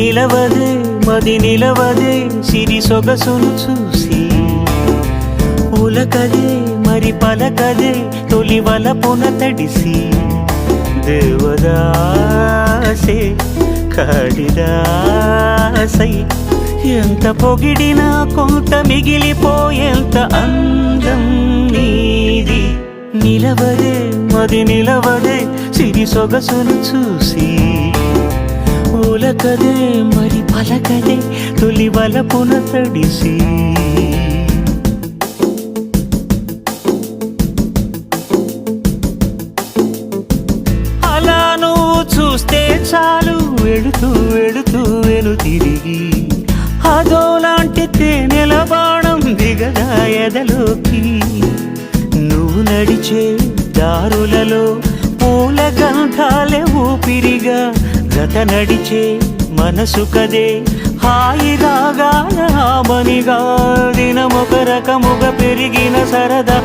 నిలవదే మది నిలవదే సిరి సొగసును చూసి ఉలకదే మరి పలకదే తొలి వలపున తడిసి దేవదాసే కాళిదాసై ఎంత పొగిడినా కొంత మిగిలిపోయేంత అందం నీది నిలవదే మది నిలవదే సిరి సొగసును చూసి ఉలకదే మరి పలకదే తొలి వలపున తడిసి అలా నువ్వు చూస్తే చాలు వెళుతూ వెళుతూ వెను తిరిగి అదోలాంటి తేనెల బాణం దిగదా ఎదలోకి నువ్వు నడిచే దారులలో పూల గంధాలే ఊపిరిగా జత నడిచే మనసు కదే హాయి రాగాల హామనిగా దినమొక రకముగా పెరిగిన సరదా